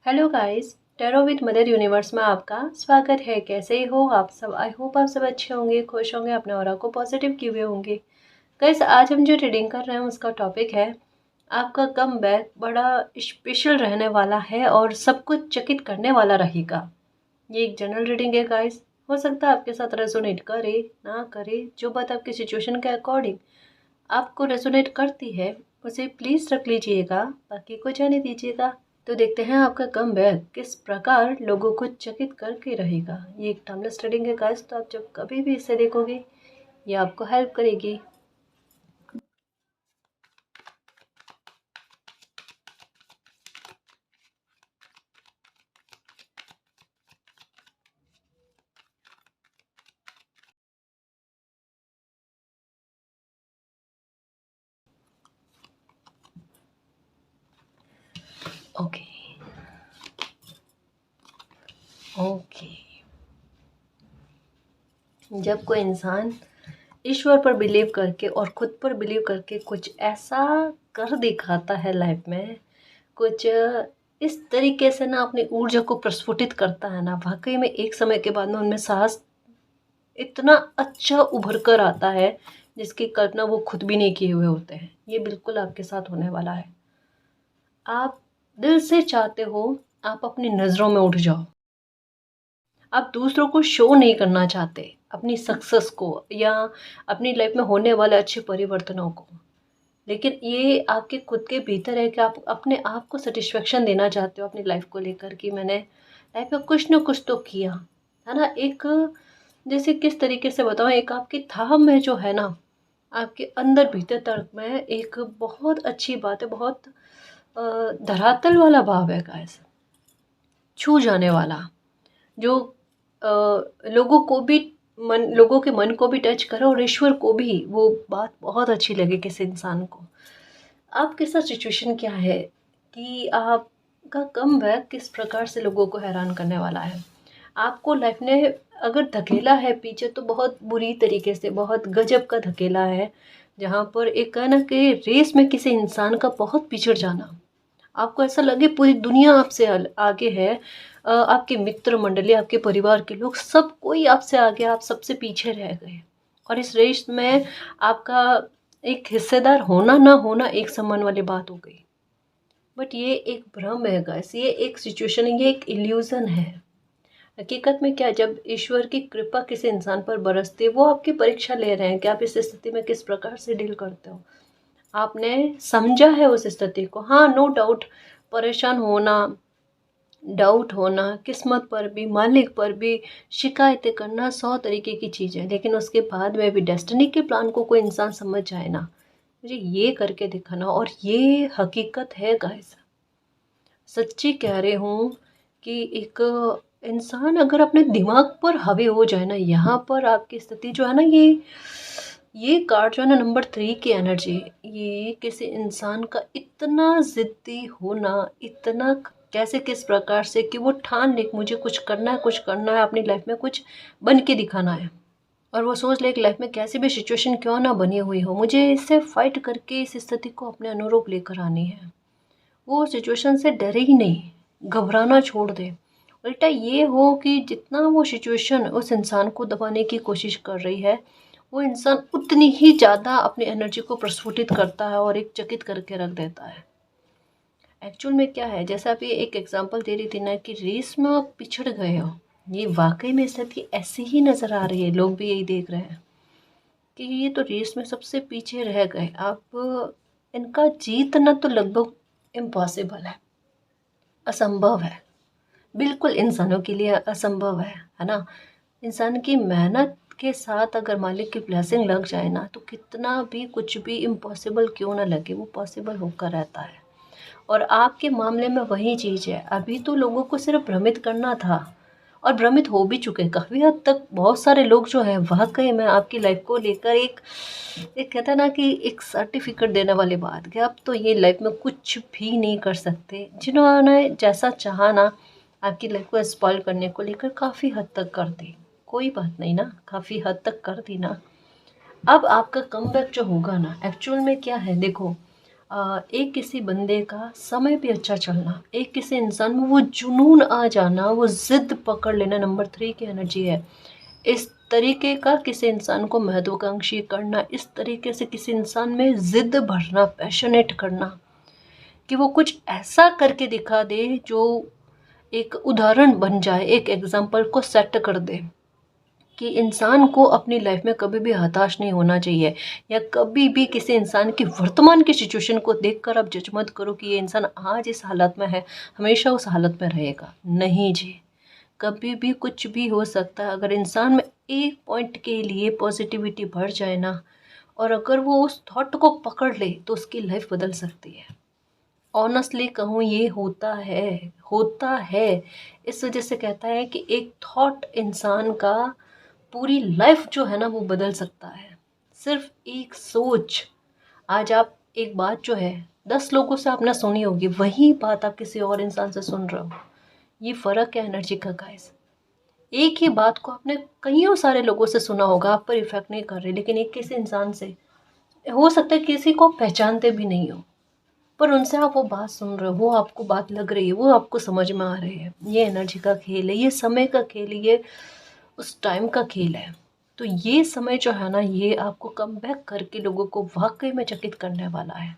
Hello guys, tarot with mother universe में आपका स्वागत है। कैसे हो आप सब? आई होप आप सब अच्छे होंगे, खुश होंगे, अपने ऑरा को पॉजिटिव किए हुए होंगे। गाइस, आज हम जो रीडिंग कर रहे हैं उसका टॉपिक है आपका कमबैक बड़ा स्पेशल रहने वाला है और सब कुछ चकित करने वाला रहेगा। ये एक जनरल रीडिंग है गाइस। हो सकता है आपके साथ रेजोनेट करे ना करे, जो बात आपकी सिचुएशन के अकॉर्डिंग आपको रेजोनेट करती है उसे प्लीज़ रख लीजिएगा, बाकी को जाने दीजिएगा। तो देखते हैं आपका कमबैक किस प्रकार लोगों को चकित करके रहेगा। ये एक टाइमलेस रीडिंग है गाइस, तो आप जब कभी भी इसे देखोगे ये आपको हेल्प करेगी। Okay okay. जब कोई इंसान ईश्वर पर बिलीव करके और खुद पर बिलीव करके कुछ ऐसा कर दिखाता है लाइफ में, कुछ इस तरीके से ना अपनी ऊर्जा को प्रस्फुटित करता है ना, वाकई में एक समय के बाद में उनमें साहस इतना अच्छा उभर कर आता है जिसकी कल्पना वो खुद भी नहीं किए हुए होते हैं। ये बिल्कुल आपके साथ होने वाला है। आप दिल से चाहते हो आप अपनी नज़रों में उठ जाओ। आप दूसरों को शो नहीं करना चाहते अपनी सक्सेस को या अपनी लाइफ में होने वाले अच्छे परिवर्तनों को, लेकिन ये आपके खुद के भीतर है कि आप अपने आप को सेटिस्फेक्शन देना चाहते हो अपनी लाइफ को लेकर कि मैंने लाइफ में कुछ ना कुछ तो किया है ना। एक जैसे किस तरीके से बताऊँ, एक आपकी थाह में जो है ना, आपके अंदर भीतर तर्क में एक बहुत अच्छी बात है, बहुत धरातल वाला भाव है गाइस, छू जाने वाला, जो लोगों को भी लोगों के मन को भी टच करे और ईश्वर को भी वो बात बहुत अच्छी लगे किसी इंसान को। आपके साथ सिचुएशन क्या है कि आपका कमबैक किस प्रकार से लोगों को हैरान करने वाला है। आपको लाइफ ने अगर धकेला है पीछे तो बहुत बुरी तरीके से, बहुत गजब का धकेला है, जहाँ पर एक है ना कि रेस में किसी इंसान का बहुत पिछड़ जाना। आपको ऐसा लगे पूरी दुनिया आपसे आगे है, आपके मित्र मंडली, आपके परिवार के लोग, सब कोई आपसे आगे, आप सबसे पीछे रह गए। और इस रेस में आपका एक हिस्सेदार होना ना होना एक समान वाली बात हो गई। बट ये एक भ्रम है गाइस, ये एक सिचुएशन है, ये एक इल्यूज़न है। हकीकत में क्या है, जब ईश्वर की कृपा किसी इंसान पर बरसती है, वो आपकी परीक्षा ले रहे हैं कि आप इस स्थिति में किस प्रकार से डील करते हो। आपने समझा है उस स्थिति को। हाँ, नो डाउट, परेशान होना, डाउट होना, किस्मत पर भी, मालिक पर भी शिकायतें करना 100 तरीके की चीज़ है, लेकिन उसके बाद में भी डेस्टिनी के प्लान को कोई इंसान समझ जाए ना, मुझे ये करके दिखाना। और ये हकीकत है गाइस, सच्ची कह रही हूँ कि एक इंसान अगर अपने दिमाग पर हावी हो जाए ना, यहाँ पर आपकी स्थिति जो है ना, ये कार्ड जो है ना, नंबर 3 की एनर्जी, ये किसी इंसान का इतना ज़िद्दी होना, इतना कैसे किस प्रकार से कि वो ठान ले मुझे कुछ करना है, कुछ करना है, अपनी लाइफ में कुछ बन के दिखाना है। और वो सोच ले कि लाइफ में कैसी भी सिचुएशन क्यों ना बनी हुई हो, मुझे इससे फाइट करके इस स्थिति को अपने अनुरूप लेकर आनी है। वो सिचुएशन से डरे ही नहीं, घबराना छोड़ दे। उल्टा ये हो कि जितना वो सिचुएशन उस इंसान को दबाने की कोशिश कर रही है, वो इंसान उतनी ही ज़्यादा अपनी एनर्जी को प्रस्फुटित करता है और एक चकित करके रख देता है। एक्चुअल में क्या है, जैसे अभी एक एग्जांपल दे रही थी ना कि रेस में आप पिछड़ गए हो, ये वाकई में स्थिति ऐसी ही नज़र आ रही है। लोग भी यही देख रहे हैं कि ये तो रेस में सबसे पीछे रह गए। आप इनका जीतना तो लगभग इम्पॉसिबल है, असंभव है, बिल्कुल इंसानों के लिए असंभव है ना। इंसान की मेहनत के साथ अगर मालिक की ब्लेसिंग लग जाए ना, तो कितना भी कुछ भी इम्पॉसिबल क्यों ना लगे, वो पॉसिबल होकर रहता है। और आपके मामले में वही चीज़ है, अभी तो लोगों को सिर्फ भ्रमित करना था और भ्रमित हो भी चुके हैं काफ़ी हद तक। बहुत सारे लोग जो हैं वाकई में आपकी लाइफ को लेकर एक एक कहता है ना कि एक सर्टिफिकेट देने वाली बात कि आप तो ये लाइफ में कुछ भी नहीं कर सकते। जिन्होंने जैसा चाहा ना आपकी लाइफ को स्पॉइल करने को लेकर काफ़ी हद तक कर दी, कोई बात नहीं ना, काफ़ी हद तक कर दी ना। अब आपका कमबैक जो होगा ना, एक्चुअल में क्या है देखो, एक किसी बंदे का समय पे अच्छा चलना, एक किसी इंसान में वो जुनून आ जाना, वो ज़िद पकड़ लेना, नंबर 3 की एनर्जी है। इस तरीके का किसी इंसान को महत्वाकांक्षी करना, इस तरीके से किसी इंसान में ज़िद भरना, पैशनेट करना कि वो कुछ ऐसा करके दिखा दे जो एक उदाहरण बन जाए, एक एग्जाम्पल को सेट कर दे कि इंसान को अपनी लाइफ में कभी भी हताश नहीं होना चाहिए, या कभी भी किसी इंसान की वर्तमान की सिचुएशन को देखकर आप जज मत करो कि ये इंसान आज इस हालत में है, हमेशा उस हालत में रहेगा। नहीं जी, कभी भी कुछ भी हो सकता है। अगर इंसान में एक पॉइंट के लिए पॉजिटिविटी बढ़ जाए ना, और अगर वो उस थॉट को पकड़ ले तो उसकी लाइफ बदल सकती है। ऑनेस्टली कहूँ, ये होता है। इस वजह से कहता है कि एक थॉट इंसान का पूरी लाइफ जो है ना वो बदल सकता है। सिर्फ एक सोच। आज आप एक बात जो है 10 लोगों से आपने सुनी होगी, वही बात आप किसी और इंसान से सुन रहे हो। ये फ़र्क है एनर्जी का गाइस। एक ही बात को आपने कईयों सारे लोगों से सुना होगा, आप पर इफेक्ट नहीं कर रही, लेकिन एक किसी इंसान से हो सकता है किसी को पहचानते भी नहीं हो, पर उनसे आप वो बात सुन रहे हो, वो आपको बात लग रही है, वो आपको समझ में आ रही है। ये एनर्जी का खेल है, ये समय का खेल है, ये उस टाइम का खेल है। तो ये समय जो है ना, ये आपको कम बैक करके लोगों को वाकई में चकित करने वाला है।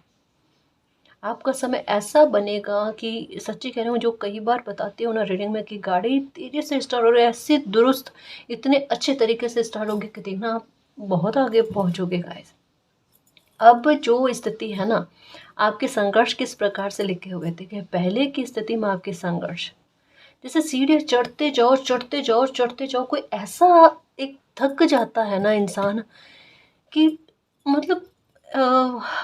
आपका समय ऐसा बनेगा कि सच्ची कह रही हूँ, जो कई बार बताती हूँ ना रीडिंग में कि गाड़ी तेज़ी से स्टार्ट हो रही है, ऐसे दुरुस्त इतने अच्छे तरीके से स्टार्ट होगी कि देखना आप बहुत आगे पहुँचोगे गाइस। अब जो स्थिति है ना, आपके संघर्ष किस प्रकार से लिखे हुए थे, पहले की स्थिति में आपके संघर्ष जैसे सीढ़ियाँ चढ़ते जाओ चढ़ते जाओ चढ़ते जाओ, कोई ऐसा एक थक जाता है ना इंसान कि मतलब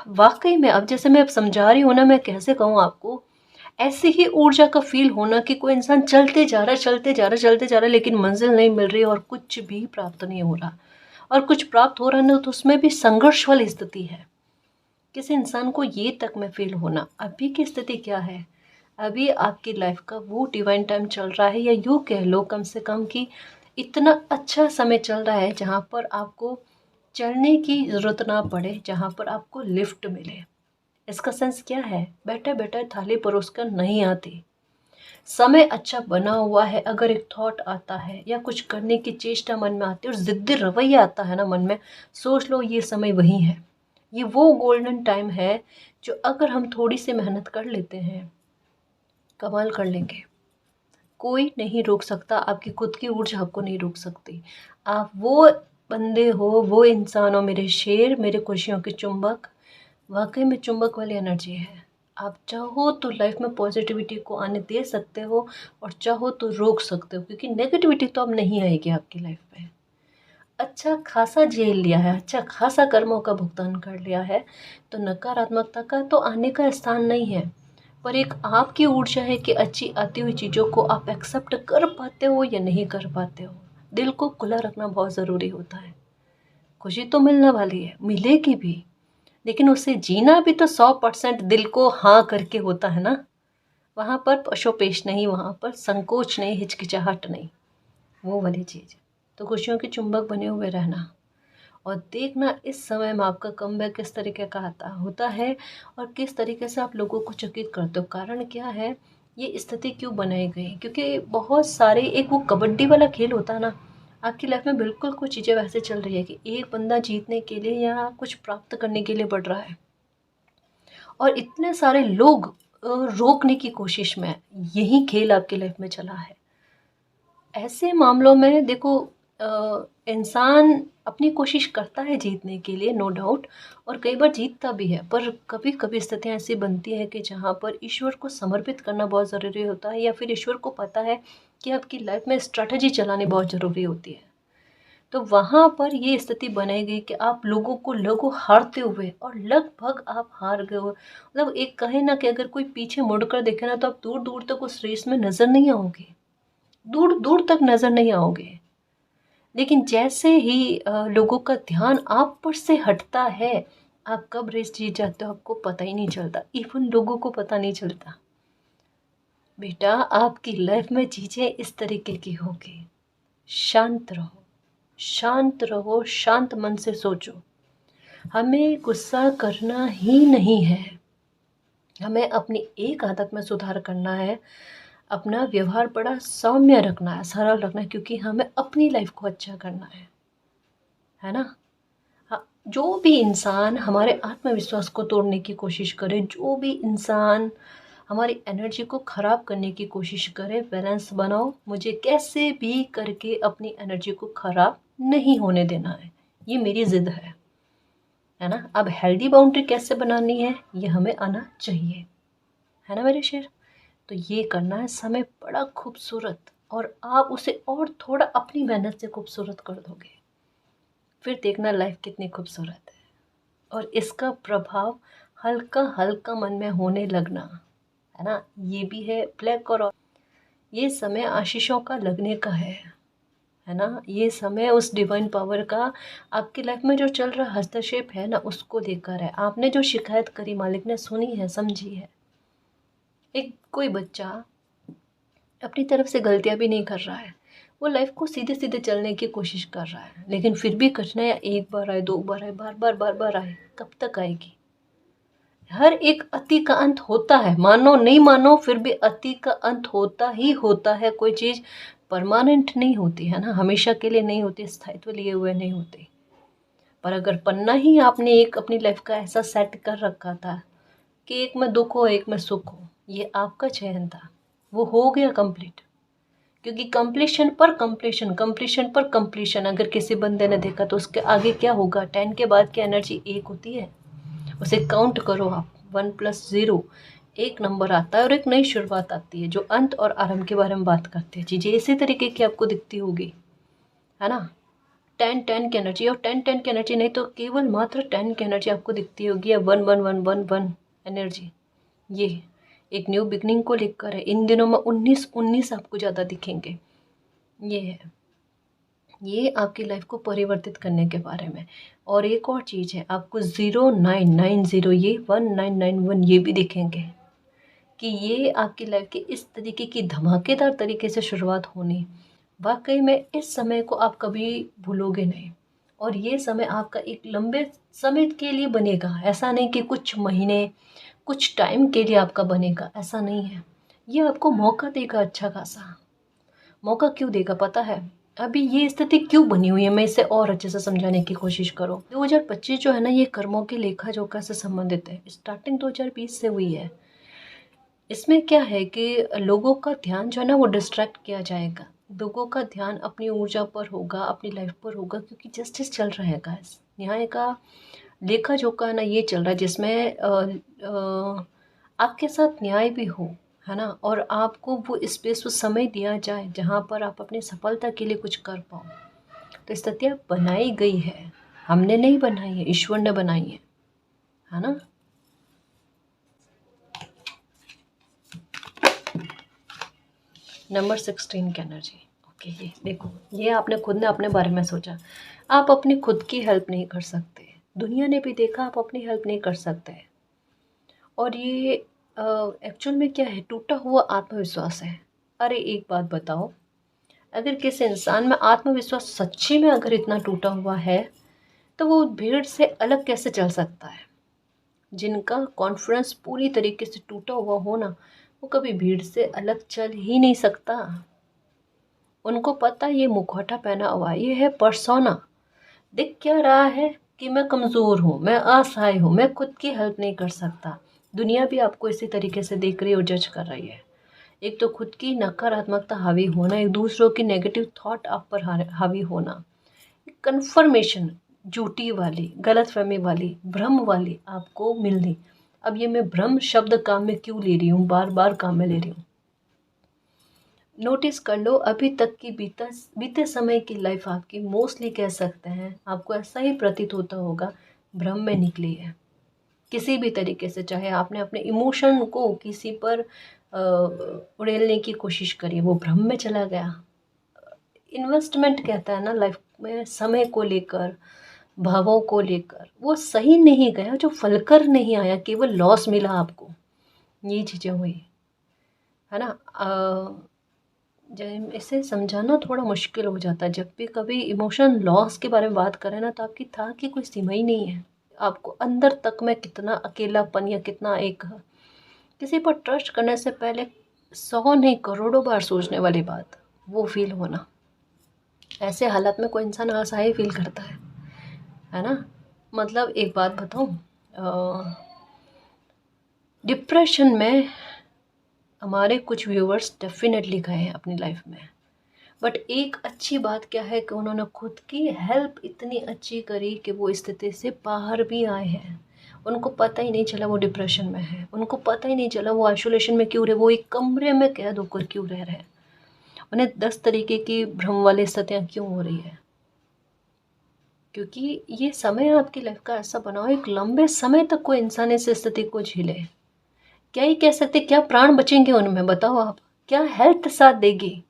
वाकई में अब जैसे मैं अब समझा रही हूँ ना, मैं कैसे कहूँ आपको, ऐसी ही ऊर्जा का फील होना कि कोई इंसान चलते जा रहा है चलते जा रहा है चलते जा रहा है, लेकिन मंजिल नहीं मिल रही और कुछ भी प्राप्त नहीं हो रहा, और कुछ प्राप्त हो रहा है ना तो उसमें भी संघर्ष वाली स्थिति है। किसी इंसान को ये तक में फील होना। अभी की स्थिति क्या है, अभी आपकी लाइफ का वो डिवाइन टाइम चल रहा है, या यूँ कह लो कम से कम कि इतना अच्छा समय चल रहा है जहाँ पर आपको चढ़ने की ज़रूरत ना पड़े, जहाँ पर आपको लिफ्ट मिले। इसका सेंस क्या है, बैठे बैठे थाली परोस कर नहीं आती। समय अच्छा बना हुआ है, अगर एक थॉट आता है या कुछ करने की चेष्टा मन में आती है और ज़िद्दी रवैया आता है ना मन में, सोच लो ये समय वही है। ये वो गोल्डन टाइम है जो अगर हम थोड़ी सी मेहनत कर लेते हैं, कमाल कर लेंगे। कोई नहीं रोक सकता, आपकी खुद की ऊर्जा आपको नहीं रोक सकती। आप वो बंदे हो, वो इंसान हो मेरे शेर, मेरे खुशियों के चुंबक। वाकई में चुंबक वाली एनर्जी है। आप चाहो तो लाइफ में पॉजिटिविटी को आने दे सकते हो, और चाहो तो रोक सकते हो, क्योंकि नेगेटिविटी तो अब नहीं आएगी आपकी लाइफ में। अच्छा खासा झेल लिया है, अच्छा खासा कर्मों का भुगतान कर लिया है, तो नकारात्मकता का तो आने का स्थान नहीं है। पर एक आपकी ऊर्जा है कि अच्छी आती हुई चीज़ों को आप एक्सेप्ट कर पाते हो या नहीं कर पाते हो। दिल को खुला रखना बहुत ज़रूरी होता है। खुशी तो मिलने वाली है, मिलेगी भी, लेकिन उसे जीना भी तो 100% दिल को हाँ करके होता है ना। वहाँ पर पशोपेश नहीं, वहाँ पर संकोच नहीं, हिचकिचाहट नहीं, वो वाली चीज़। तो खुशियों के चुंबक बने हुए रहना, और देखना इस समय में आपका कमबैक किस तरीके का आता होता है, और किस तरीके से आप लोगों को चकित करते हो। कारण क्या है, ये स्थिति क्यों बनाई गई, क्योंकि बहुत सारे एक वो कबड्डी वाला खेल होता है ना, आपकी लाइफ में बिल्कुल कुछ चीज़ें वैसे चल रही है कि एक बंदा जीतने के लिए या कुछ प्राप्त करने के लिए बढ़ रहा है, और इतने सारे लोग रोकने की कोशिश में। यही खेल आपकी लाइफ में चला है। ऐसे मामलों में देखो, इंसान अपनी कोशिश करता है जीतने के लिए, नो डाउट, और कई बार जीतता भी है, पर कभी कभी स्थितियाँ ऐसी बनती हैं कि जहाँ पर ईश्वर को समर्पित करना बहुत ज़रूरी होता है, या फिर ईश्वर को पता है कि आपकी लाइफ में स्ट्रैटेजी चलानी बहुत ज़रूरी होती है। तो वहाँ पर ये स्थिति बनाई गई कि आप लोगों को लगो हारते हुए, और लगभग आप हार गए हो। मतलब एक कहे ना कि अगर कोई पीछे मुड़कर देखे ना, तो आप दूर दूर तक उस रेस में नज़र नहीं आओगे, दूर दूर तक नज़र नहीं आओगे। लेकिन जैसे ही लोगों का ध्यान आप पर से हटता है, आप कब रेस जीत जाते हो आपको पता ही नहीं चलता, इवन लोगों को पता नहीं चलता। बेटा, आपकी लाइफ में चीज़ें इस तरीके की होगी। शांत रहो, शांत रहो, शांत मन से सोचो। हमें गुस्सा करना ही नहीं है, हमें अपनी एक आदत में सुधार करना है, अपना व्यवहार बड़ा सौम्य रखना है, सरल रखना है, क्योंकि हमें अपनी लाइफ को अच्छा करना है ना। हाँ, जो भी इंसान हमारे आत्मविश्वास को तोड़ने की कोशिश करे, जो भी इंसान हमारी एनर्जी को ख़राब करने की कोशिश करे, बैलेंस बनाओ, मुझे कैसे भी करके अपनी एनर्जी को ख़राब नहीं होने देना है, ये मेरी ज़िद है ना। अब हेल्दी बाउंड्री कैसे बनानी है ये हमें आना चाहिए, है ना मेरे शेर। तो ये करना है, समय बड़ा खूबसूरत, और आप उसे और थोड़ा अपनी मेहनत से खूबसूरत कर दोगे, फिर देखना लाइफ कितनी खूबसूरत है। और इसका प्रभाव हल्का हल्का मन में होने लगना, है ना। ये भी है ब्लैक और ये समय आशीषों का लगने का है ना। ये समय उस डिवाइन पावर का आपकी लाइफ में जो चल रहा हस्तक्षेप है ना, उसको लेकर है। आपने जो शिकायत करी, मालिक ने सुनी है, समझी है। एक कोई बच्चा अपनी तरफ से गलतियां भी नहीं कर रहा है, वो लाइफ को सीधे सीधे चलने की कोशिश कर रहा है, लेकिन फिर भी कठिनाइयाँ एक बार आए, दो बार आए, बार बार बार बार आए, कब तक आएगी। हर एक अति का अंत होता है, मानो नहीं मानो, फिर भी अति का अंत होता ही होता है। कोई चीज़ परमानेंट नहीं होती है ना, हमेशा के लिए नहीं होती, स्थायित्व लिए हुए नहीं होती। पर अगर पन्ना ही आपने एक अपनी लाइफ का ऐसा सेट कर रखा था कि एक में दुख हो एक में सुख हो, ये आपका चयन था, वो हो गया कंप्लीट। क्योंकि कंप्लीशन पर कंप्लीशन, कंप्लीशन पर कंप्लीशन, अगर किसी बंदे ने देखा तो उसके आगे क्या होगा। 10 के बाद की एनर्जी एक होती है, उसे काउंट करो आप, 1+0, एक नंबर आता है और एक नई शुरुआत आती है, जो अंत और आरंभ के बारे में बात करती है। चीज़ें इसी तरीके की आपको दिखती होगी, है ना। 10 की एनर्जी, और 10 की एनर्जी नहीं तो केवल मात्र 10 की एनर्जी आपको दिखती होगी, या 1 1 1 1 1 एनर्जी। ये एक न्यू बिगनिंग को लेकर है। इन दिनों में 19 आपको ज़्यादा दिखेंगे। ये है, ये आपकी लाइफ को परिवर्तित करने के बारे में। और एक और चीज़ है, आपको 0990, ये 1991 ये भी दिखेंगे कि ये आपकी लाइफ की इस तरीके की धमाकेदार तरीके से शुरुआत होनी। वाकई में इस समय को आप कभी भूलोगे नहीं, और ये समय आपका एक लंबे समय के लिए बनेगा। ऐसा नहीं कि कुछ महीने, कुछ टाइम के लिए आपका बनेगा, ऐसा नहीं है। ये आपको मौका देगा, अच्छा खासा मौका। क्यों देगा पता है, अभी ये स्थिति क्यों बनी हुई है, मैं इसे और अच्छे से समझाने की कोशिश करूँ। 2025 जो है ना, ये कर्मों के लेखा जोखा से संबंधित है। स्टार्टिंग 2020 से हुई है। इसमें क्या है कि लोगों का ध्यान जो है ना, वो डिस्ट्रैक्ट किया जाएगा। लोगों का ध्यान अपनी ऊर्जा पर होगा, अपनी लाइफ पर होगा, क्योंकि जस्टिस चल रहा है गाइस। न्याय का लेखा जोखा ना ये चल रहा है, जिसमें आपके साथ न्याय भी हो, है ना। और आपको वो स्पेस, वो समय दिया जाए जहाँ पर आप अपनी सफलता के लिए कुछ कर पाओ। तो स्थितियाँ बनाई गई है, हमने नहीं बनाई है, ईश्वर ने बनाई है ना। नंबर 16 की एनर्जी। ओके, ये देखो, ये आपने खुद ने अपने बारे में सोचा। आप अपनी खुद की हेल्प नहीं कर सकते, दुनिया ने भी देखा आप अपनी हेल्प नहीं कर सकते। और ये एक्चुअल में क्या है, टूटा हुआ आत्मविश्वास है। अरे एक बात बताओ, अगर किसी इंसान में आत्मविश्वास सच्ची में अगर इतना टूटा हुआ है, तो वो भीड़ से अलग कैसे चल सकता है। जिनका कॉन्फिडेंस पूरी तरीके से टूटा हुआ हो ना, वो कभी भीड़ से अलग चल ही नहीं सकता। उनको पता ये मुखौटा पहना हुआ, ये है पर्सोना। दिख क्या रहा है कि मैं कमज़ोर हूँ, मैं असहाय हूँ, मैं खुद की हेल्प नहीं कर सकता। दुनिया भी आपको इसी तरीके से देख रही है और जज कर रही है। एक तो खुद की नकारात्मकता हावी होना, एक दूसरों की नेगेटिव थॉट आप पर हावी होना, कन्फर्मेशन झूठी वाली, गलतफहमी वाली, भ्रम वाली आपको मिलनी। अब ये मैं भ्रम शब्द काम में क्यों ले रही हूँ, बार बार काम में ले रही हूँ। नोटिस कर लो, अभी तक की बीते समय की लाइफ आपकी मोस्टली कह सकते हैं, आपको ऐसा ही प्रतीत होता होगा, भ्रम में निकली है। किसी भी तरीके से, चाहे आपने अपने इमोशन को किसी पर उड़ेलने की कोशिश करी, वो भ्रम में चला गया। इन्वेस्टमेंट कहता है ना लाइफ में, समय को लेकर, भावों को लेकर, वो सही नहीं गया, जो फलकर नहीं आया, केवल लॉस मिला आपको। ये चीज़ें हुई, है ना। जब इसे समझाना थोड़ा मुश्किल हो जाता है, जब भी कभी इमोशन लॉस के बारे में बात करें ना, तो आपकी था कि कोई सीमा ही नहीं है। आपको अंदर तक में कितना अकेलापन या कितना एक किसी पर ट्रस्ट करने से पहले 100 नहीं करोड़ों बार सोचने वाली बात, वो फील होना। ऐसे हालत में कोई इंसान असहाय फील करता है ना। मतलब एक बात बताऊँ, डिप्रेशन में हमारे कुछ व्यूअर्स डेफिनेटली गए हैं अपनी लाइफ में, बट एक अच्छी बात क्या है कि उन्होंने खुद की हेल्प इतनी अच्छी करी कि वो स्थिति से बाहर भी आए हैं। उनको पता ही नहीं चला वो डिप्रेशन में है, उनको पता ही नहीं चला वो आइसोलेशन में क्यों रहे, वो एक कमरे में कैद होकर क्यों रह रहे हैं, उन्हें 10 तरीके की भ्रम वाली स्थितियाँ क्यों हो रही है। क्योंकि ये समय आपकी लाइफ का ऐसा बनाओ, एक लंबे समय तक कोई इंसान इस स्थिति को झेले। क्या ही कह सकते, क्या प्राण बचेंगे उनमें, बताओ आप, क्या हेल्थ साथ देगी।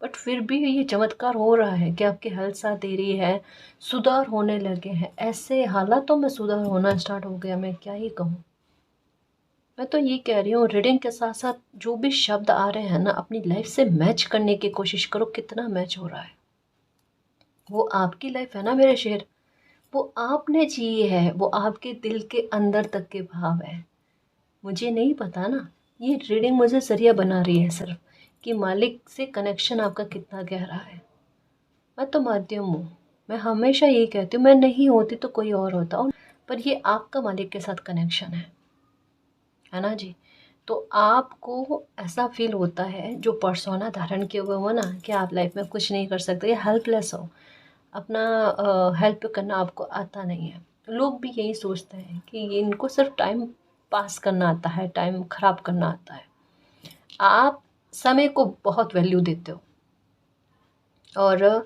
बट फिर भी ये चमत्कार हो रहा है कि आपकी हेल्थ साथ दे रही है, सुधार होने लगे हैं, ऐसे हालातों में सुधार होना स्टार्ट हो गया। मैं क्या ही कहूँ। मैं तो ये कह रही हूँ, रीडिंग के साथ साथ जो भी शब्द आ रहे हैं ना, अपनी लाइफ से मैच करने की कोशिश करो, कितना मैच हो रहा है। वो आपकी लाइफ है ना मेरे शेर, वो आपने जी है, वो आपके दिल के अंदर तक के भाव है। मुझे नहीं पता ना, ये रीडिंग मुझे जरिया बना रही है सिर्फ, कि मालिक से कनेक्शन आपका कितना गहरा है। मैं तो माध्यम हूँ, मैं हमेशा यही कहती हूँ, मैं नहीं होती तो कोई और होता हूँ, पर ये आपका मालिक के साथ कनेक्शन है ना जी। तो आपको ऐसा फील होता है, जो पर्सोना धारण किए हुए हो ना, कि आप लाइफ में कुछ नहीं कर सकते या हेल्पलेस हो, अपना हेल्प करना आपको आता नहीं है। लोग भी यही सोचते हैं कि ये इनको सिर्फ टाइम पास करना आता है, टाइम ख़राब करना आता है। आप समय को बहुत वैल्यू देते हो, और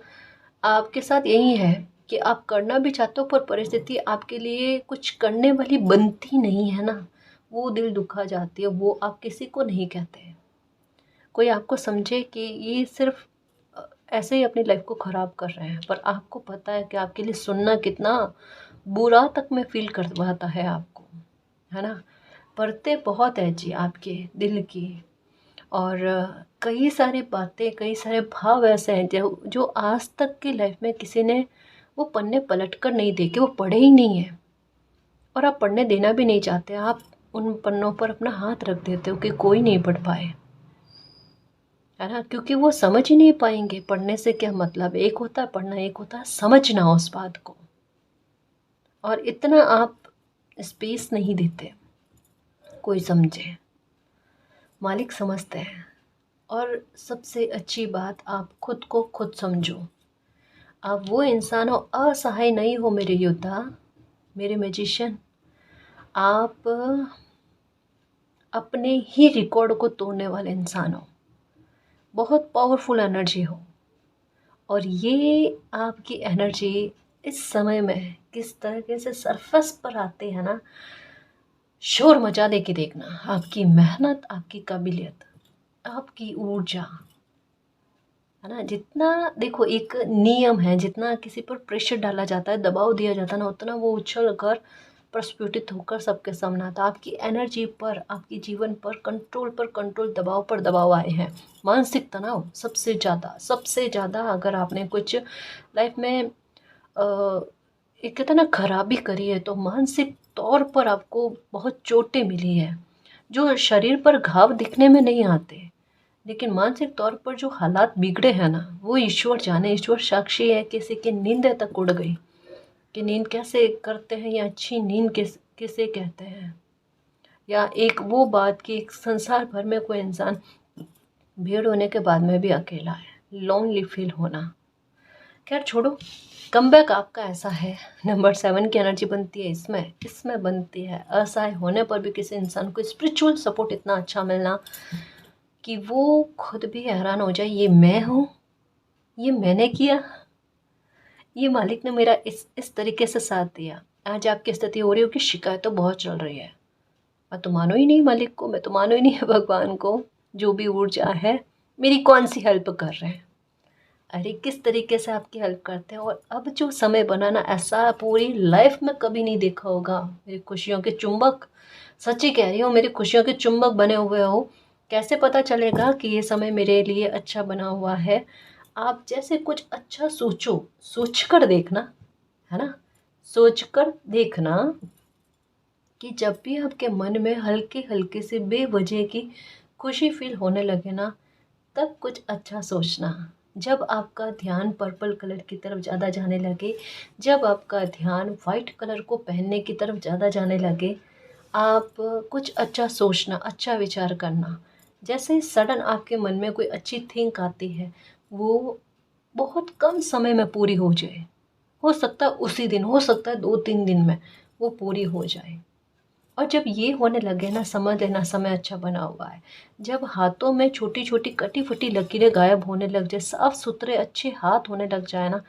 आपके साथ यही है कि आप करना भी चाहते हो, पर परिस्थिति आपके लिए कुछ करने वाली बनती नहीं है ना, वो दिल दुखा जाती है, वो आप किसी को नहीं कहते हैं। कोई आपको समझे कि ये सिर्फ ऐसे ही अपनी लाइफ को ख़राब कर रहे हैं, पर आपको पता है कि आपके लिए सुनना कितना बुरा तक में फील करवाता है आपको, है ना। परतें बहुत है जी आपके दिल की, और कई सारी बातें, कई सारे भाव ऐसे हैं जो आज तक की लाइफ में किसी ने वो पन्ने पलट कर नहीं देखे, वो पढ़े ही नहीं है, और आप पढ़ने देना भी नहीं चाहते। आप उन पन्नों पर अपना हाथ रख देते हो कि कोई नहीं पढ़ पाए, है ना, क्योंकि वो समझ ही नहीं पाएंगे। पढ़ने से क्या मतलब, एक होता है पढ़ना, एक होता है समझना उस बात को, और इतना आप स्पेस नहीं देते कोई समझे। मालिक समझते हैं। और सबसे अच्छी बात, आप खुद को खुद समझो। आप वो इंसान हो, असहाय नहीं हो मेरे योद्धा, मेरे मैजिशियन। आप अपने ही रिकॉर्ड को तोड़ने वाले इंसान हो, बहुत पावरफुल एनर्जी हो। और ये आपकी एनर्जी इस समय में किस तरीके से सरफेस पर आते हैं ना, शोर मचा दे के देखना। आपकी मेहनत, आपकी काबिलियत, आपकी ऊर्जा, है ना, जितना देखो एक नियम है, जितना किसी पर प्रेशर डाला जाता है, दबाव दिया जाता है ना, उतना वो उछल कर प्रस्फुटित होकर सबके सामने आता है। आपकी एनर्जी पर, आपके जीवन पर कंट्रोल पर कंट्रोल, दबाव पर दबाव आए हैं। मानसिक तनाव सबसे ज़्यादा अगर आपने कुछ लाइफ में एक कहते हैं ना खराबी करी है, तो मानसिक तौर पर आपको बहुत चोटें मिली है, जो शरीर पर घाव दिखने में नहीं आते, लेकिन मानसिक तौर पर जो हालात बिगड़े हैं ना, वो ईश्वर जाने, ईश्वर साक्षी है। किसी की नींद तक उड़ गई, कि नींद कैसे करते हैं, या अच्छी नींद किसे कहते हैं, या एक वो बात कि एक संसार भर में कोई इंसान भीड़ होने के बाद में भी अकेला है, लोनली फील होना। खैर छोड़ो, कमबैक आपका ऐसा है। नंबर 7 की एनर्जी बनती है इसमें बनती है असहाय होने पर भी किसी इंसान को स्पिरिचुअल सपोर्ट इतना अच्छा मिलना कि वो खुद भी हैरान हो जाए, ये मैं हूँ, ये मैंने किया, ये मालिक ने मेरा इस तरीके से साथ दिया। आज आपकी स्थिति हो रही हो कि शिकायत तो बहुत चल रही है, मैं तो मानो ही नहीं मालिक को, मैं तो मानो ही नहीं है भगवान को, जो भी ऊर्जा है मेरी कौन सी हेल्प कर रहे हैं। अरे किस तरीके से आपकी हेल्प करते हैं। और अब जो समय बनाना, ऐसा पूरी लाइफ में कभी नहीं देखा होगा। मेरी खुशियों के चुंबक, सच्ची कह रही हूँ, मेरी खुशियों के चुंबक बने हुए हो। कैसे पता चलेगा कि ये समय मेरे लिए अच्छा बना हुआ है। आप जैसे कुछ अच्छा सोचो, सोच कर देखना, है ना, सोच कर देखना कि जब भी आपके मन में हल्के हल्के से बेवजह की खुशी फील होने लगे ना, तब कुछ अच्छा सोचना। जब आपका ध्यान पर्पल कलर की तरफ ज़्यादा जाने लगे, जब आपका ध्यान वाइट कलर को पहनने की तरफ ज़्यादा जाने लगे, आप कुछ अच्छा सोचना, अच्छा विचार करना। जैसे ही सडन आपके मन में कोई अच्छी थिंक आती है, वो बहुत कम समय में पूरी हो जाए। हो सकता है उसी दिन, हो सकता है 2-3 दिन में वो पूरी हो जाए। और जब ये होने लगे ना, समझ लेना समय अच्छा बना हुआ है। जब हाथों में छोटी छोटी कटी फटी लकीरें गायब होने लग जाए, साफ सुथरे अच्छे हाथ होने लग जाए ना,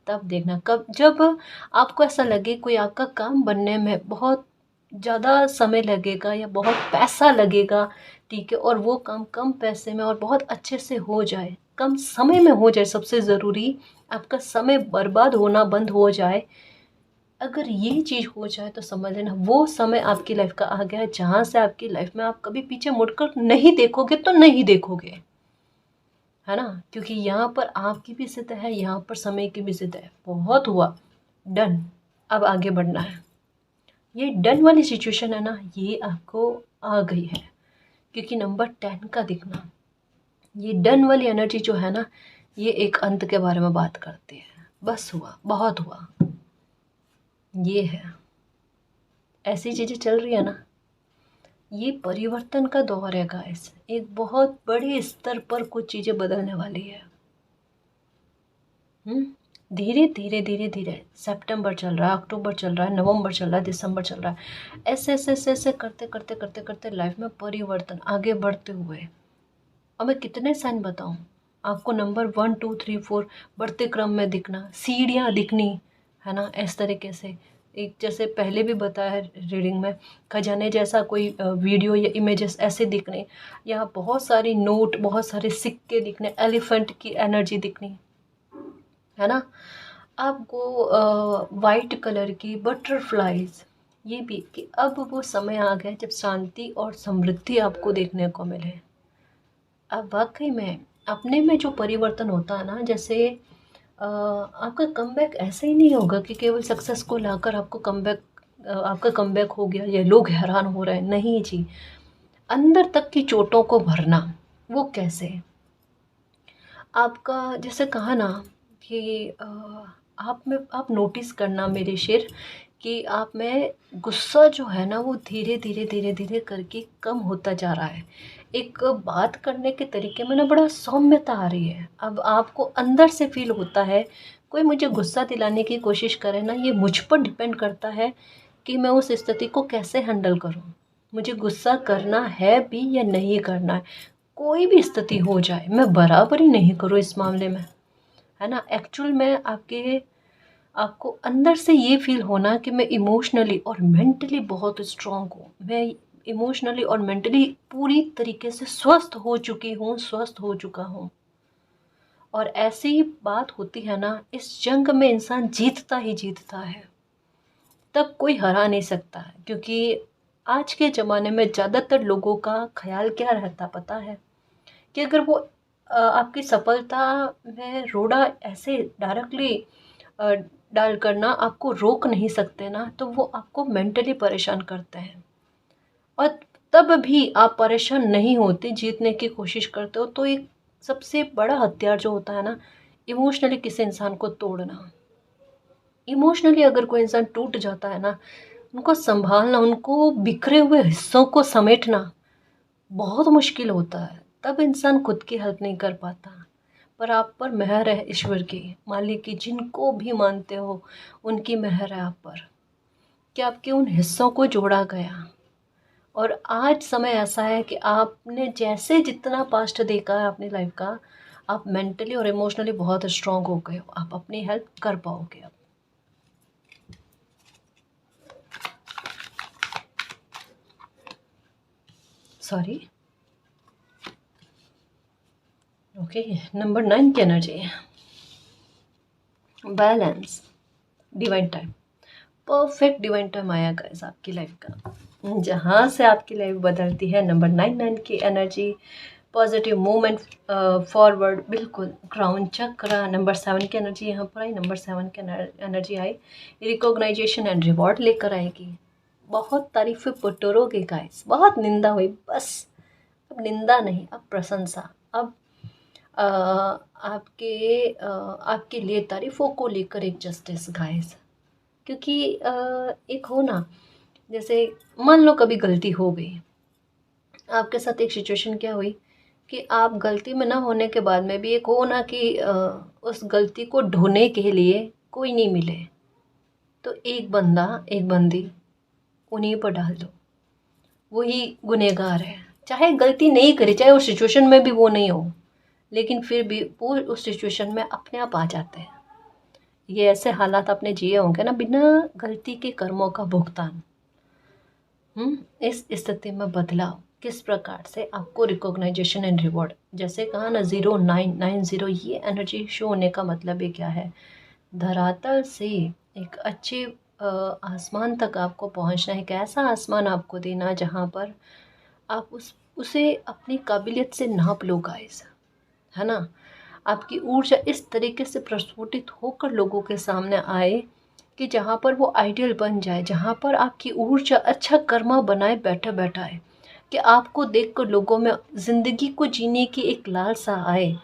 तब देखना। कब जब आपको ऐसा लगे कोई आपका काम बनने में बहुत ज़्यादा समय लगेगा या बहुत पैसा लगेगा, ठीक है, और वो काम कम पैसे में और बहुत अच्छे से हो जाए, कम समय में हो जाए, सबसे ज़रूरी आपका समय बर्बाद होना बंद हो जाए, अगर ये चीज़ हो जाए तो समझ लेना वो समय आपकी लाइफ का आ गया है, जहाँ से आपकी लाइफ में आप कभी पीछे मुड़कर नहीं देखोगे तो नहीं देखोगे, है ना। क्योंकि यहाँ पर आपकी भी जिद है, यहाँ पर समय की भी जिद है। बहुत हुआ, डन, अब आगे बढ़ना है। ये डन वाली सिचुएशन है ना, ये आपको आ गई है, क्योंकि नंबर 10 का दिखना, ये डन वाली एनर्जी जो है ना, ये एक अंत के बारे में बात करती है। बस हुआ, बहुत हुआ, ये है, ऐसी चीज़ें चल रही है ना। ये परिवर्तन का दौर है गाइस, एक बहुत बड़े स्तर पर कुछ चीज़ें बदलने वाली है। धीरे धीरे धीरे धीरे, सितंबर चल रहा है, अक्टूबर चल रहा है, नवंबर चल रहा है, दिसंबर चल रहा है, ऐसे ऐसे ऐसे ऐसे करते करते करते करते लाइफ में परिवर्तन आगे बढ़ते हुए। अब मैं कितने साइन बताऊं आपको, नंबर 1 2 3 4 बढ़ते क्रम में दिखना, सीढ़ियाँ दिखनी, है ना, इस तरीके से। एक जैसे पहले भी बताया है रीडिंग में, खजाने जैसा कोई वीडियो या इमेजेस ऐसे दिखने, या बहुत सारी नोट, बहुत सारे सिक्के दिखने, एलिफेंट की एनर्जी दिखनी, है ना। आपको वाइट कलर की बटरफ्लाइज, ये भी कि अब वो समय आ गया जब शांति और समृद्धि आपको देखने को मिले। अब वाकई में अपने में जो परिवर्तन होता है ना, जैसे आपका कमबैक ऐसे ही नहीं होगा कि केवल सक्सेस को लाकर आपको कमबैक, आपका कमबैक हो गया या लोग हैरान हो रहे हैं, नहीं जी। अंदर तक की चोटों को भरना, वो कैसे, आपका जैसे कहा ना कि आप में आप नोटिस करना मेरे शेर, कि आप में गुस्सा जो है ना, वो धीरे धीरे धीरे धीरे करके कम होता जा रहा है। एक बात करने के तरीके में ना बड़ा सौम्यता आ रही है। अब आपको अंदर से फील होता है कोई मुझे गुस्सा दिलाने की कोशिश करे ना, ये मुझ पर डिपेंड करता है कि मैं उस स्थिति को कैसे हैंडल करूँ। मुझे गुस्सा करना है भी या नहीं करना है, कोई भी स्थिति हो जाए मैं बराबरी नहीं करूँ इस मामले में, है ना। एक्चुअल में आपको अंदर से ये फील होना कि मैं इमोशनली और मेंटली बहुत स्ट्रांग हूँ, मैं इमोशनली और मेंटली पूरी तरीके से स्वस्थ हो चुकी हूँ, स्वस्थ हो चुका हूँ। और ऐसी बात होती है ना, इस जंग में इंसान जीतता ही जीतता है, तब कोई हरा नहीं सकता है। क्योंकि आज के ज़माने में ज़्यादातर लोगों का ख्याल क्या रहता पता है, कि अगर वो आपकी सफलता में रोड़ा ऐसे डायरेक्टली डाल करना आपको रोक नहीं सकते ना, तो वो आपको मेंटली परेशान करते हैं। और तब भी आप परेशान नहीं होते, जीतने की कोशिश करते हो। तो एक सबसे बड़ा हथियार जो होता है ना, इमोशनली किसी इंसान को तोड़ना। इमोशनली अगर कोई इंसान टूट जाता है ना, उनको संभालना, उनको बिखरे हुए हिस्सों को समेटना बहुत मुश्किल होता है। तब इंसान खुद की हेल्प नहीं कर पाता। पर आप पर मेहर है ईश्वर की, मालिक की, जिनको भी मानते हो उनकी मेहर है आप पर, कि आपके उन हिस्सों को जोड़ा गया। और आज समय ऐसा है कि आपने जैसे जितना पास्ट देखा है अपनी लाइफ का, आप मेंटली और इमोशनली बहुत स्ट्रांग हो गए हो, आप अपनी हेल्प कर पाओगे अब। Sorry, okay. नंबर 9 की energy, balance, divine time, perfect divine time आया गाइस आपकी लाइफ का, जहाँ से आपकी लाइफ बदलती है। नंबर 9 की एनर्जी, पॉजिटिव मूवमेंट फॉरवर्ड, बिल्कुल। क्राउन चक्रा, नंबर 7 की एनर्जी यहाँ पर आई, नंबर 7 की एनर्जी आई, रिकॉग्नाइजेशन एंड रिवॉर्ड लेकर आएगी। बहुत तारीफ़ें बटोरोगे गाइस, बहुत निंदा हुई बस, अब निंदा नहीं, अब प्रशंसा। अब आपके लिए तारीफ़ों को लेकर एक जस्टिस गाइस, क्योंकि एक हो ना, जैसे मान लो कभी गलती हो गई, आपके साथ एक सिचुएशन क्या हुई कि आप गलती में ना होने के बाद में भी एक हो ना कि उस गलती को ढोने के लिए कोई नहीं मिले, तो एक बंदा एक बंदी उन्हीं पर डाल दो, वही गुनहगार है। चाहे गलती नहीं करी, चाहे उस सिचुएशन में भी वो नहीं हो, लेकिन फिर भी वो उस सिचुएशन में अपने आप आ जाते हैं। ये ऐसे हालात आपने जिए होंगे ना, बिना गलती के कर्मों का भुगतान। इस स्थिति में बदलाव किस प्रकार से आपको रिकॉग्नाइजेशन एंड रिवॉर्ड, जैसे कहा ना 0990, ये एनर्जी शो होने का मतलब ये क्या है, धरातल से एक अच्छे आसमान तक आपको पहुंचना है। एक ऐसा आसमान आपको देना जहां पर आप उसे अपनी काबिलियत से नाप लो गाइस, है ना। आपकी ऊर्जा इस तरीके से प्रस्फुटित होकर लोगों के सामने आए कि जहाँ पर वो आइडियल बन जाए, जहाँ पर आपकी ऊर्जा अच्छा कर्मा बनाए बैठा बैठा है, कि आपको देखकर लोगों में ज़िंदगी को जीने की एक लालसा आए,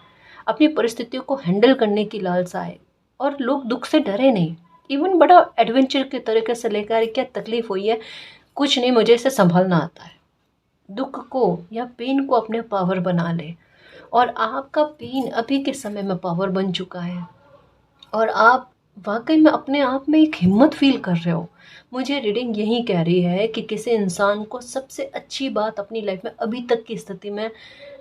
अपनी परिस्थितियों को हैंडल करने की लालसा आए, और लोग दुख से डरे नहीं। इवन बड़ा एडवेंचर के तरीके से लेकर, क्या तकलीफ़ हुई है, कुछ नहीं, मुझे इसे संभालना आता है, दुख को या पेन को अपने पावर बना ले। और आपका पेन अभी के समय में पावर बन चुका है, और आप वाकई में अपने आप में एक हिम्मत फील कर रहे हो। मुझे रीडिंग यही कह रही है कि किसी इंसान को सबसे अच्छी बात अपनी लाइफ में अभी तक की स्थिति में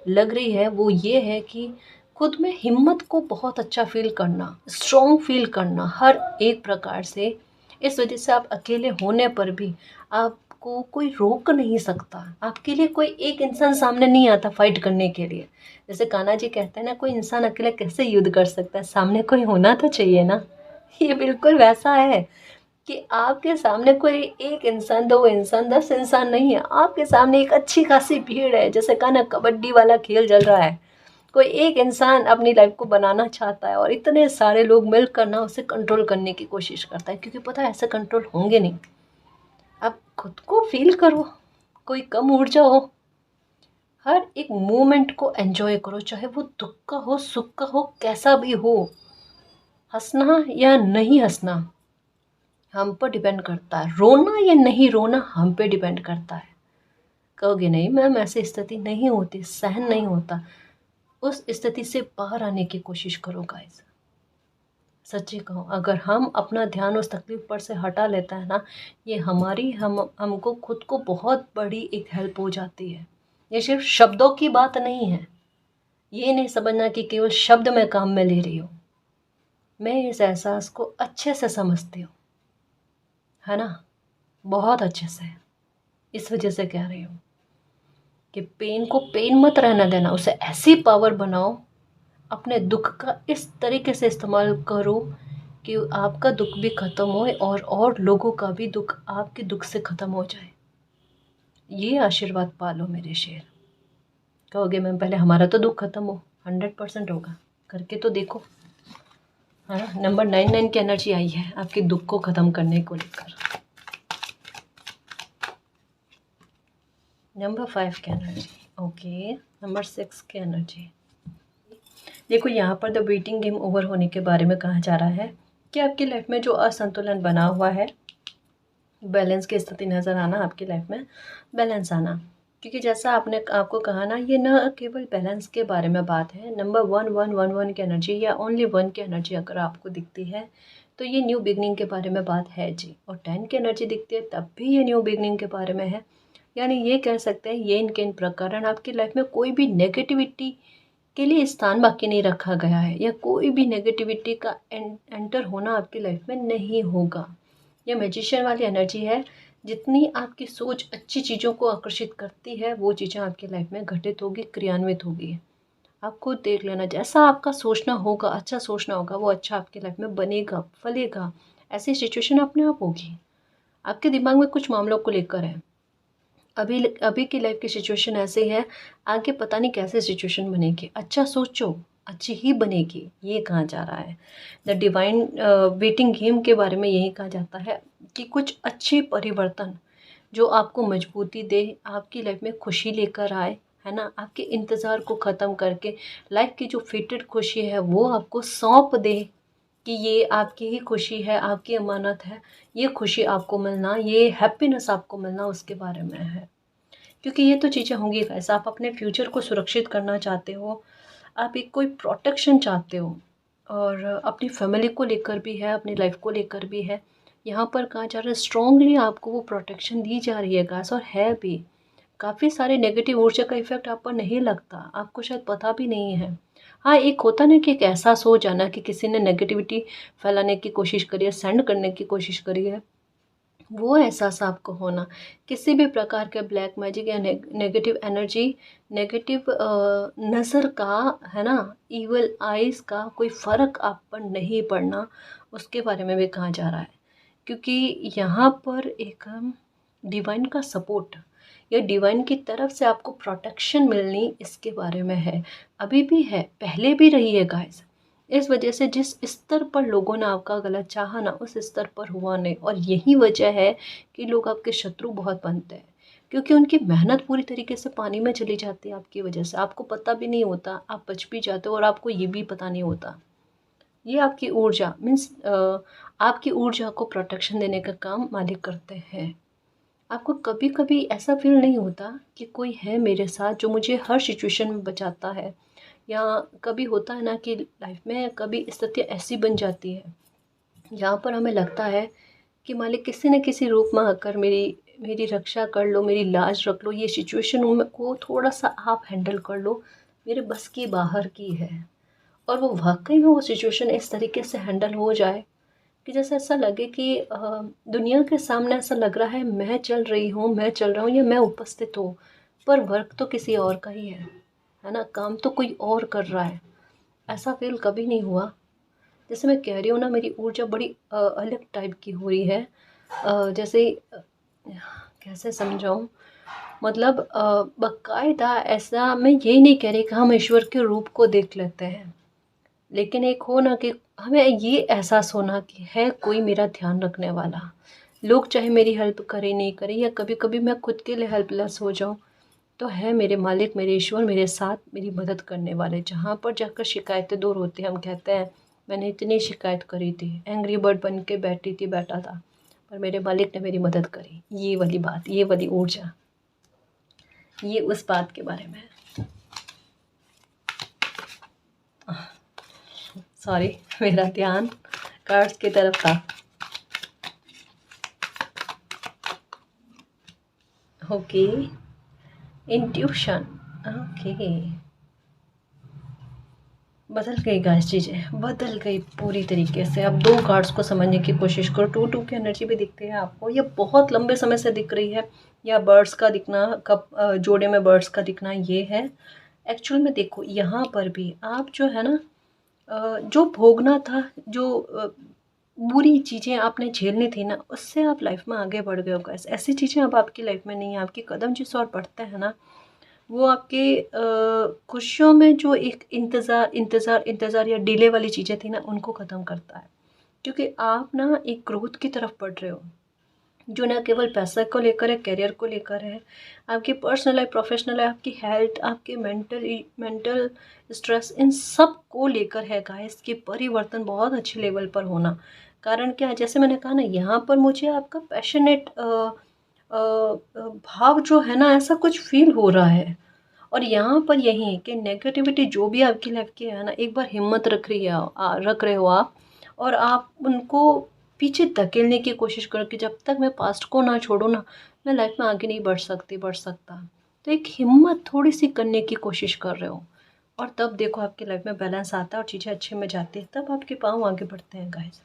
लग रही है, वो ये है कि खुद में हिम्मत को बहुत अच्छा फील करना, स्ट्रॉन्ग फील करना हर एक प्रकार से। इस वजह से आप अकेले होने पर भी आपको कोई रोक नहीं सकता, आपके लिए कोई एक इंसान सामने नहीं आता फाइट करने के लिए। जैसे कान्हा जी कहते हैं ना, कोई इंसान अकेले कैसे युद्ध कर सकता है, सामने कोई होना तो चाहिए ना। ये बिल्कुल वैसा है कि आपके सामने कोई एक इंसान, दो इंसान, 10 इंसान नहीं है, आपके सामने एक अच्छी खासी भीड़ है। जैसे कहा ना, कबड्डी वाला खेल चल रहा है, कोई एक इंसान अपनी लाइफ को बनाना चाहता है और इतने सारे लोग मिलकर ना उसे कंट्रोल करने की कोशिश करता है, क्योंकि पता है ऐसे कंट्रोल होंगे नहीं। अब खुद को फील करो, कोई कम ऊर्जा हो, हर एक मोमेंट को एंजॉय करो, चाहे वो दुख का हो, सुख का हो, कैसा भी हो। हंसना या नहीं हंसना हम पर डिपेंड करता है, रोना या नहीं रोना हम पे डिपेंड करता है। कहोगे नहीं मैम ऐसी स्थिति नहीं होती, सहन नहीं होता, उस स्थिति से बाहर आने की कोशिश करो गाइस। सच्ची कहो, अगर हम अपना ध्यान उस तकलीफ पर से हटा लेता है ना, ये हमको खुद को बहुत बड़ी एक हेल्प हो जाती है। ये सिर्फ शब्दों की बात नहीं है, ये नहीं समझना कि केवल शब्द मैं काम में ले रही हूँ, मैं इस एहसास को अच्छे से समझती हूँ, है ना, बहुत अच्छे से। इस वजह से कह रही हूँ कि पेन को पेन मत रहने देना, उसे ऐसी पावर बनाओ, अपने दुख का इस तरीके से इस्तेमाल करो कि आपका दुख भी ख़त्म होए और लोगों का भी दुख आपके दुख से ख़त्म हो जाए। ये आशीर्वाद पालो मेरे शेर। कहोगे मैम पहले हमारा तो दुख ख़त्म हो, 100% होगा, करके तो देखो, है ना। नंबर 99 की एनर्जी आई है आपके दुख को ख़त्म करने को लेकर। नंबर 5 की एनर्जी, ओके। नंबर 6 की एनर्जी, देखो यहाँ पर द वेटिंग गेम ओवर होने के बारे में कहा जा रहा है कि आपकी लाइफ में जो असंतुलन बना हुआ है, बैलेंस की स्थिति नज़र आना, आपकी लाइफ में बैलेंस आना। क्योंकि जैसा आपको कहा ना, ये न केवल बैलेंस के बारे में बात है। नंबर 1111 की एनर्जी या ओनली 1 की एनर्जी अगर आपको दिखती है तो ये न्यू बिगनिंग के बारे में बात है जी। और 10 की एनर्जी दिखती है तब भी ये न्यू बिगनिंग के बारे में है। यानी ये कह सकते हैं ये इनके इन प्रकरण आपकी लाइफ में कोई भी नेगेटिविटी के लिए स्थान बाकी नहीं रखा गया है, या कोई भी नेगेटिविटी का एंटर होना आपकी लाइफ में नहीं होगा। ये मैजिशियन वाली एनर्जी है, जितनी आपकी सोच अच्छी चीज़ों को आकर्षित करती है वो चीज़ें आपकी लाइफ में घटित होगी, क्रियान्वित होगी। आप खुद देख लेना, जैसा आपका सोचना होगा, अच्छा सोचना होगा, वो अच्छा आपकी लाइफ में बनेगा, फलेगा। ऐसी सिचुएशन अपने आप होगी। आपके दिमाग में कुछ मामलों को लेकर है, अभी अभी की लाइफ की सिचुएशन ऐसे है, आगे पता नहीं कैसे सिचुएशन बनेगी। अच्छा सोचो, अच्छी ही बनेगी, ये कहा जा रहा है। द डिवाइन वेटिंग गेम के बारे में यही कहा जाता है कि कुछ अच्छे परिवर्तन जो आपको मजबूती दे, आपकी लाइफ में खुशी लेकर आए, है ना, आपके इंतज़ार को ख़त्म करके लाइफ की जो फिटेड खुशी है वो आपको सौंप दे कि ये आपकी ही खुशी है, आपकी अमानत है, ये खुशी आपको मिलना, ये हैप्पीनेस आपको मिलना उसके बारे में है। क्योंकि ये तो चीज़ें होंगी गाइस, आप अपने फ्यूचर को सुरक्षित करना चाहते हो, आप एक कोई प्रोटेक्शन चाहते हो, और अपनी फैमिली को लेकर भी है, अपनी लाइफ को लेकर भी है। यहाँ पर कहा जा रहा है स्ट्रांगली आपको वो प्रोटेक्शन दी जा रही है गाइस, और है भी। काफ़ी सारे नेगेटिव ऊर्जा का इफ़ेक्ट आप पर नहीं लगता, आपको शायद पता भी नहीं है। हाँ, एक होता ना कि एक एहसास हो जाना कि किसी ने नेगेटिविटी फैलाने की कोशिश करी है, सेंड करने की कोशिश करी है, वो एहसास आपको होना। किसी भी प्रकार के ब्लैक मैजिक या नेगेटिव एनर्जी, नेगेटिव नज़र का, है ना, इवल आइज़ का कोई फ़र्क आप पर नहीं पड़ना, उसके बारे में भी कहा जा रहा है। क्योंकि यहाँ पर एक डिवाइन का सपोर्ट या डिवाइन की तरफ से आपको प्रोटेक्शन मिलनी, इसके बारे में है। अभी भी है, पहले भी रही है गाइस। इस वजह से जिस स्तर पर लोगों ने आपका गलत चाहा ना, उस स्तर पर हुआ नहीं, और यही वजह है कि लोग आपके शत्रु बहुत बनते हैं, क्योंकि उनकी मेहनत पूरी तरीके से पानी में चली जाती है आपकी वजह से। आपको पता भी नहीं होता, आप बच भी जाते हो और आपको ये भी पता नहीं होता। ये आपकी ऊर्जा मीन्स आपकी ऊर्जा को प्रोटेक्शन देने का काम मालिक करते हैं। आपको कभी कभी ऐसा फील नहीं होता कि कोई है मेरे साथ जो मुझे हर सिचुएशन में बचाता है, या कभी होता है ना कि लाइफ में कभी स्थिति ऐसी बन जाती है जहाँ पर हमें लगता है कि मालिक किसी न किसी रूप में आकर मेरी मेरी रक्षा कर लो, मेरी लाज रख लो, ये सिचुएशन को थोड़ा सा आप हैंडल कर लो, मेरे बस की बाहर की है। और वो वाकई में वो सिचुएशन इस तरीके से हैंडल हो जाए कि जैसे ऐसा लगे कि दुनिया के सामने ऐसा लग रहा है मैं चल रही हूँ, मैं चल रहा हूँ, या मैं उपस्थित हूँ, पर वर्क तो किसी और का ही है ना, काम तो कोई और कर रहा है। ऐसा फील कभी नहीं हुआ। जैसे मैं कह रही हूँ ना, मेरी ऊर्जा बड़ी अलग टाइप की हो रही है। जैसे कैसे समझाऊँ, मतलब बाकायदा ऐसा, मैं ये नहीं कह रही कि हम ईश्वर के रूप को देख लेते हैं, लेकिन एक हो ना कि हमें ये एहसास होना कि है कोई मेरा ध्यान रखने वाला। लोग चाहे मेरी हेल्प करें नहीं करें, या कभी कभी मैं खुद के लिए हेल्पलेस हो जाऊँ, तो है मेरे मालिक, मेरे ईश्वर मेरे साथ, मेरी मदद करने वाले। जहाँ पर जाकर शिकायतें दूर होती हैं, हम कहते हैं मैंने इतनी शिकायत करी थी, एंग्री बर्ड बन के बैठा था, पर मेरे मालिक ने मेरी मदद करी। ये वाली बात, ये वाली ऊर्जा, ये उस बात के बारे में है। सॉरी, मेरा ध्यान कार्ड्स की तरफ था। Okay, intuition, okay. बदल गई गाइस, चीज़ें बदल गई पूरी तरीके से। अब दो कार्ड्स को समझने की कोशिश करो। 2-2 की एनर्जी भी दिखती है आपको, ये बहुत लंबे समय से दिख रही है, या बर्ड्स का दिखना, कब जोड़े में बर्ड्स का दिखना, ये है। एक्चुअल में देखो यहाँ पर भी आप जो है ना, जो भोगना था, जो बुरी चीज़ें आपने झेलनी थी ना, उससे आप लाइफ में आगे बढ़ गए हो गाइस। ऐसी चीज़ें अब आपकी लाइफ में नहीं है। आपके कदम जिस और बढ़ते हैं ना, वो आपके खुशियों में जो एक इंतज़ार इंतज़ार इंतज़ार या डिले वाली चीज़ें थी ना, उनको ख़त्म करता है। क्योंकि आप ना एक ग्रोथ की तरफ बढ़ रहे हो, जो ना केवल पैसा को लेकर है, करियर को लेकर है, आपकी पर्सनल लाइफ, प्रोफेशनल लाइफ, आपकी हेल्थ, आपके मेंटल स्ट्रेस, इन सब को लेकर है गाइस। कि परिवर्तन बहुत अच्छे लेवल पर होना। कारण क्या है, जैसे मैंने कहा ना, यहाँ पर मुझे आपका पैशनेट भाव जो है ना, ऐसा कुछ फील हो रहा है। और यहाँ पर यही है कि नेगेटिविटी जो भी आपकी लाइफ की है ना, एक बार हिम्मत रख रहे हो आप, और आप उनको पीछे धकेलने की कोशिश करो कि जब तक मैं पास्ट को ना छोड़ूँ ना, मैं लाइफ में आगे नहीं बढ़ सकता। तो एक हिम्मत थोड़ी सी करने की कोशिश कर रहे हो, और तब देखो आपकी लाइफ में बैलेंस आता है और चीज़ें अच्छे में जाती है, तब आपके पाँव आगे बढ़ते हैं गाइस।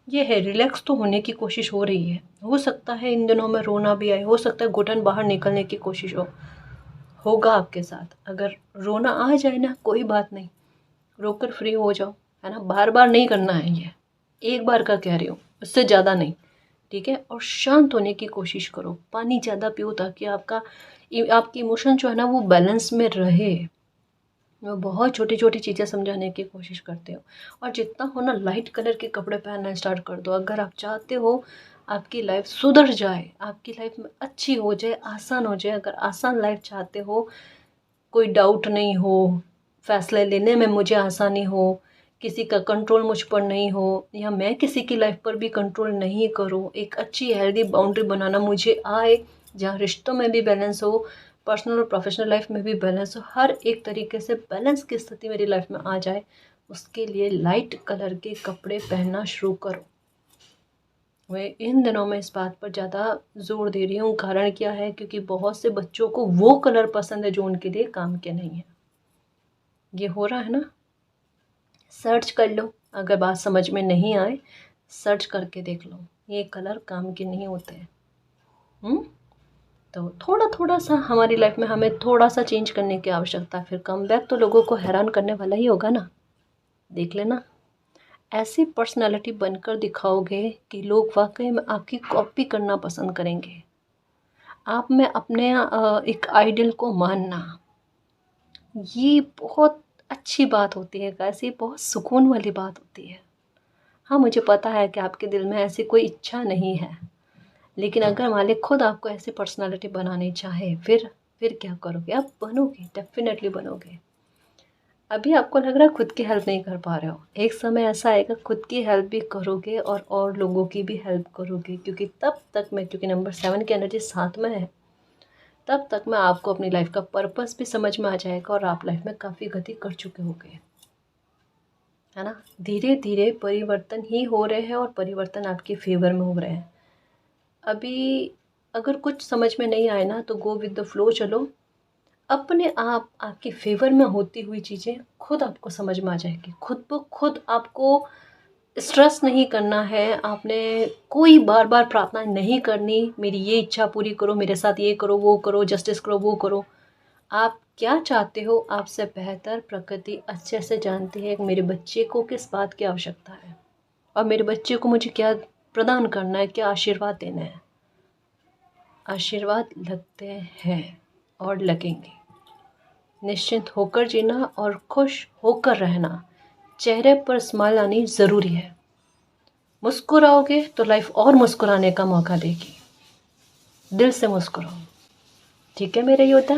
ये है, रिलैक्स तो होने की कोशिश हो रही है। हो सकता है इन दिनों में रोना भी आए, हो सकता है घुटन बाहर निकलने की कोशिश होगा आपके साथ। अगर रोना आ जाए ना, कोई बात नहीं, रोकर फ्री हो जाओ, है ना। बार बार नहीं करना है, ये एक बार का कह रही हूँ, उससे ज़्यादा नहीं, ठीक है। और शांत होने की कोशिश करो, पानी ज़्यादा पियो, ताकि आपकी इमोशन जो है ना, वो बैलेंस में रहे। मैं बहुत छोटी छोटी चीज़ें समझाने की कोशिश करते हो, और जितना हो ना, लाइट कलर के कपड़े पहनना स्टार्ट कर दो। अगर आप चाहते हो आपकी लाइफ सुधर जाए, आपकी लाइफ में अच्छी हो जाए, आसान हो जाए। अगर आसान लाइफ चाहते हो, कोई डाउट नहीं हो, फैसले लेने में मुझे आसानी हो, किसी का कंट्रोल मुझ पर नहीं हो, या मैं किसी की लाइफ पर भी कंट्रोल नहीं करूँ, एक अच्छी हेल्दी बाउंड्री बनाना मुझे आए, जहाँ रिश्तों में भी बैलेंस हो, पर्सनल और प्रोफेशनल लाइफ में भी बैलेंस हो, हर एक तरीके से बैलेंस की स्थिति मेरी लाइफ में आ जाए, उसके लिए लाइट कलर के कपड़े पहनना शुरू करो। मैं इन दिनों में इस बात पर ज़्यादा ज़ोर दे रही हूँ। कारण क्या है? क्योंकि बहुत से बच्चों को वो कलर पसंद है जो उनके लिए काम के नहीं है। ये हो रहा है ना? सर्च कर लो, अगर बात समझ में नहीं आए सर्च करके देख लो, ये कलर काम के नहीं होते हैं। तो थोड़ा थोड़ा सा हमारी लाइफ में हमें थोड़ा सा चेंज करने की आवश्यकता है। फिर कम बैक तो लोगों को हैरान करने वाला ही होगा ना। देख लेना, ऐसी पर्सनालिटी बनकर दिखाओगे कि लोग वाकई में आपकी कॉपी करना पसंद करेंगे। आप में अपने एक आइडल को मानना, ये बहुत अच्छी बात होती है गाइस, ये बहुत सुकून वाली बात होती है। हाँ, मुझे पता है कि आपके दिल में ऐसी कोई इच्छा नहीं है, लेकिन अगर मालिक खुद आपको ऐसी पर्सनालिटी बनानी चाहे, फिर क्या करोगे? आप बनोगे, डेफिनेटली बनोगे। अभी आपको लग रहा है खुद की हेल्प नहीं कर पा रहे हो, एक समय ऐसा आएगा खुद की हेल्प भी करोगे और लोगों की भी हेल्प करोगे, क्योंकि तब तक मैं, क्योंकि नंबर 7 की एनर्जी साथ में है, तब तक मैं आपको अपनी लाइफ का पर्पस भी समझ में आ जाएगा और आप लाइफ में काफ़ी गति कर चुके होंगे, है ना। धीरे धीरे परिवर्तन ही हो रहे हैं और परिवर्तन आपके फेवर में हो रहे हैं। अभी अगर कुछ समझ में नहीं आए ना तो गो विद द फ्लो चलो, अपने आप आपके फेवर में होती हुई चीज़ें खुद आपको समझ में आ जाएगी। खुद ब खुद आपको स्ट्रेस नहीं करना है, आपने कोई बार बार प्रार्थना नहीं करनी, मेरी ये इच्छा पूरी करो, मेरे साथ ये करो, वो करो, जस्टिस करो, वो करो। आप क्या चाहते हो आपसे बेहतर प्रकृति अच्छे से जानती है कि मेरे बच्चे को किस बात की आवश्यकता है और मेरे बच्चे को मुझे क्या प्रदान करना है, क्या आशीर्वाद देना है। आशीर्वाद लगते हैं और लगेंगे। निश्चिंत होकर जीना और खुश होकर रहना, चेहरे पर स्माइल आनी ज़रूरी है। मुस्कुराओगे तो लाइफ और मुस्कुराने का मौका देगी। दिल से मुस्कुराओ, ठीक है मेरे योद्धा।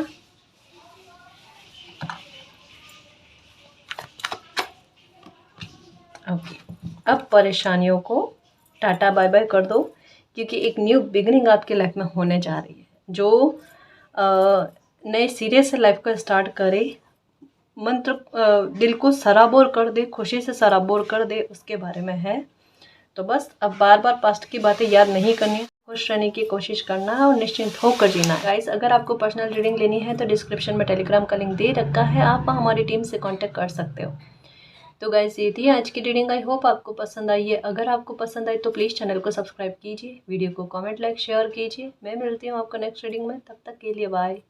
ओके, अब परेशानियों को टाटा बाय बाय कर दो, क्योंकि एक न्यू बिगनिंग आपकी लाइफ में होने जा रही है। जो नए सिरे से लाइफ का स्टार्ट करे, मंत्र दिल को सराबोर कर दे, खुशी से सराबोर कर दे, उसके बारे में है। तो बस अब बार बार पास्ट की बातें याद नहीं करनी है, खुश रहने की कोशिश करना है और निश्चिंत होकर जीना है। गाइस, अगर आपको पर्सनल रीडिंग लेनी है तो डिस्क्रिप्शन में टेलीग्राम का लिंक दे रखा है, आप हमारी टीम से कांटेक्ट कर सकते हो। तो गाइस, ये थी आज की रीडिंग। आई होप आपको पसंद आई है। अगर आपको पसंद आई तो प्लीज़ चैनल को सब्सक्राइब कीजिए, वीडियो को कमेंट लाइक शेयर कीजिए। मैं मिलती हूँ आपको नेक्स्ट रीडिंग में, तब तक के लिए बाय।